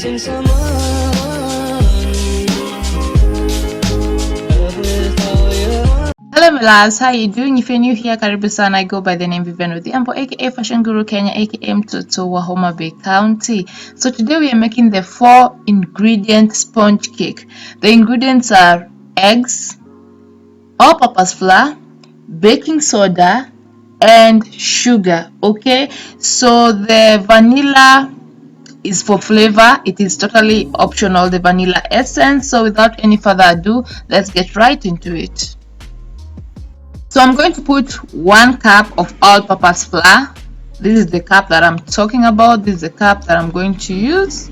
Hello my loves, how you doing? If you're new here, karibu sana. I go by the name Vivian Odhiambo, aka Fashion Guru Kenya, aka Mtoto wa Homa Bay County. So today we are making the 4-ingredient sponge cake. The ingredients are eggs, all-purpose flour, baking soda, and sugar. Okay, so the vanilla is for flavor. It is totally optional, the vanilla essence. So without any further ado, let's get right into it. So I'm going to put 1 cup of all-purpose flour. This is the cup that I'm talking about. This is the cup that I'm going to use.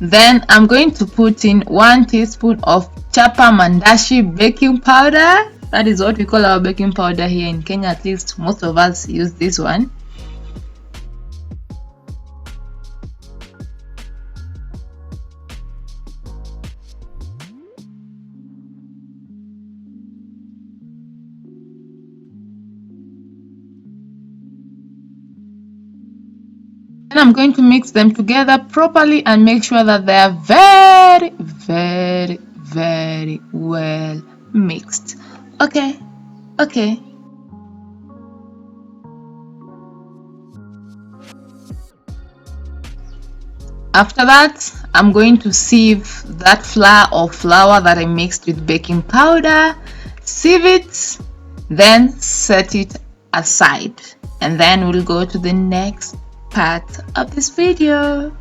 Then I'm going to put in 1 teaspoon of chapa mandashi baking powder. That is what we call our baking powder here in Kenya. At least most of us use this one. And I'm going to mix them together properly and make sure that they are very well mixed. Okay. After that, I'm going to sieve that flour that I mixed with baking powder. Sieve it, then set it aside, and then we'll go to the next part of this video.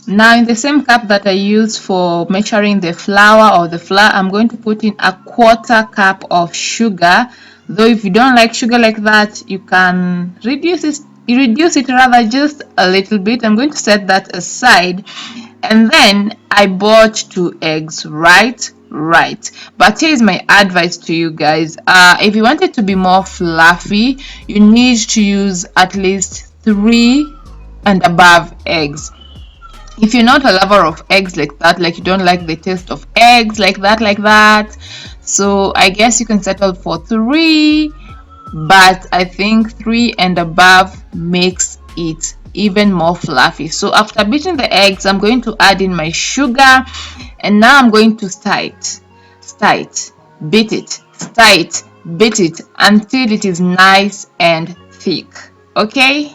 Now in the same cup that I used for measuring the flour, I'm going to put in 1/4 cup of sugar. Though if you don't like sugar like that, you can reduce it rather just a little bit. I'm going to set that aside, and then I bought 2 eggs. Right, but here's my advice to you guys. If you want it to be more fluffy, you need to use at least 3 and above eggs. If you're not a lover of eggs like that, like you don't like the taste of eggs like that, so I guess you can settle for 3, but I think 3 and above makes it even more fluffy. So after beating the eggs, I'm going to add in my sugar, and now I'm going to stir it, beat it until it is nice and thick. Okay.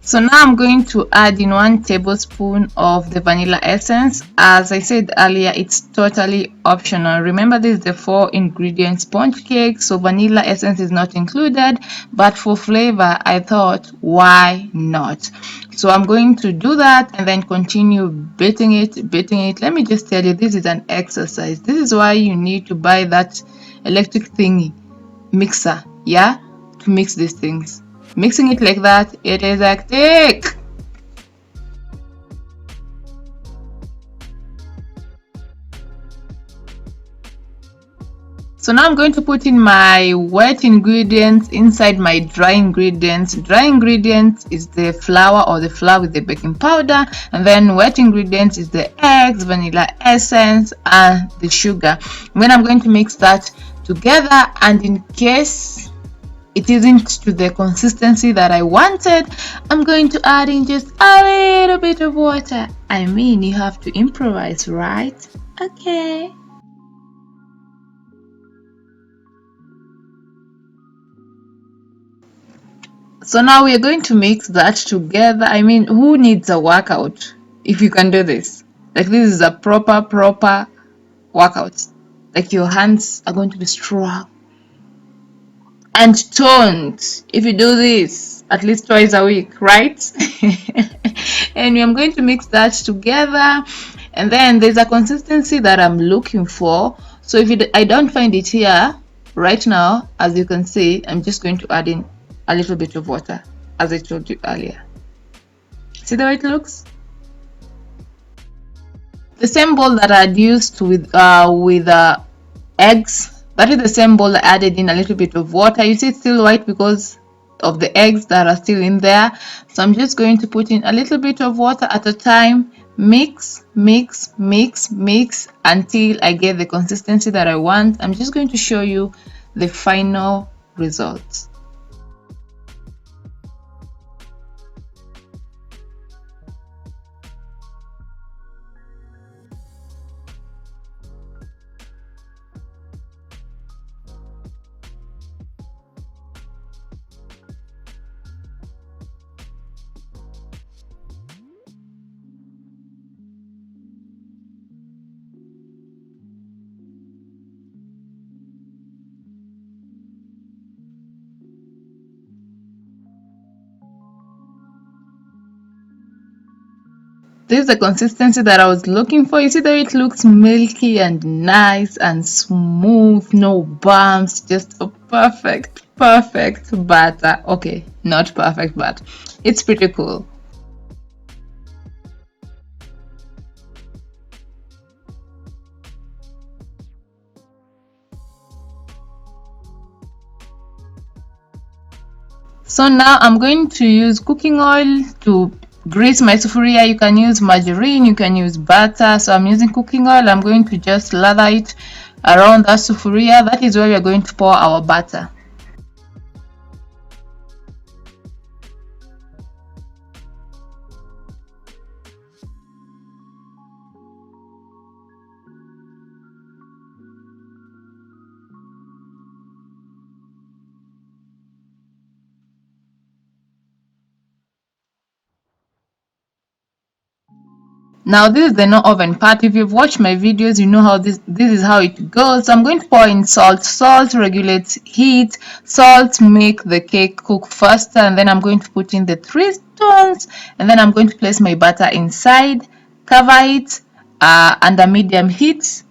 So now I'm going to add in 1 tablespoon of the vanilla essence. As I said earlier, it's totally optional. Remember, this is the 4-ingredient sponge cake, so vanilla essence is not included, but for flavor, I thought, why not? So I'm going to do that and then continue beating it. Let me just tell you, this is an exercise. This is why you need to buy that electric thingy mixer, yeah, to mix these things. Mixing it like that, it is hectic. So now I'm going to put in my wet ingredients inside my dry ingredients. Dry ingredients is the flour with the baking powder, and then wet ingredients is the eggs, vanilla essence, and the sugar. Then I'm going to mix that together, and in case it isn't to the consistency that I wanted, I'm going to add in just a little bit of water. I mean, you have to improvise, right? Okay. So now we are going to mix that together. I mean, who needs a workout if you can do this? Like, this is a proper workout. Like, your hands are going to be strong and toned if you do this at least twice a week, right? And I'm going to mix that together, and then there's a consistency that I'm looking for. So if I don't find it here right now, as you can see, I'm just going to add in a little bit of water, as I told you earlier. See the way it looks? The same bowl that I'd used with eggs, that is the same bowl I added in a little bit of water. You see it's still white because of the eggs that are still in there. So I'm just going to put in a little bit of water at a time, mix until I get the consistency that I want. I'm just going to show you the final results. This is the consistency that I was looking for. You see that it looks milky and nice and smooth, no bumps, just a perfect batter. Okay, not perfect, but it's pretty cool. So now I'm going to use cooking oil to grease my sufuria. You can use margarine, you can use butter. So I'm using cooking oil. I'm going to just lather it around that sufuria. That is where we are going to pour our butter. Now this is the no oven part. If you've watched my videos, you know how this is how it goes. So I'm going to pour in salt. Salt regulates heat. Salt make the cake cook faster. And then I'm going to put in the 3 stones, and then I'm going to place my butter inside, cover it under medium heat,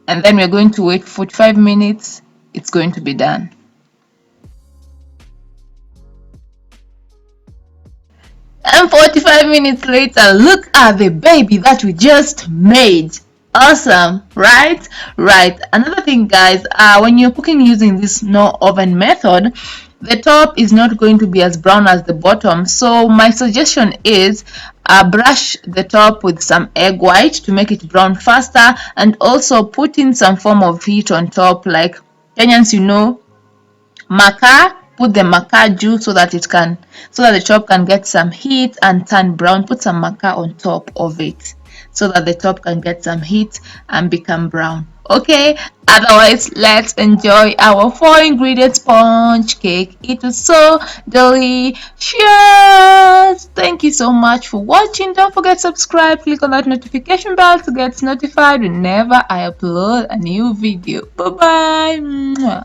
and then we're going to wait 45 minutes. It's going to be done. And 45 minutes later, look at the baby that we just made. Awesome, right? Right. Another thing, guys, when you're cooking using this no oven method, the top is not going to be as brown as the bottom. So my suggestion is brush the top with some egg white to make it brown faster, and also put in some form of heat on top. Like Kenyans, you know, makaa. Put the makaa juice so that the top can get some heat and turn brown. Put some makaa on top of it so that the top can get some heat and become brown. Okay, otherwise let's enjoy our 4 ingredient sponge cake. It was so delicious. Thank you so much for watching. Don't forget to subscribe, click on that notification bell to get notified whenever I upload a new video. Bye bye.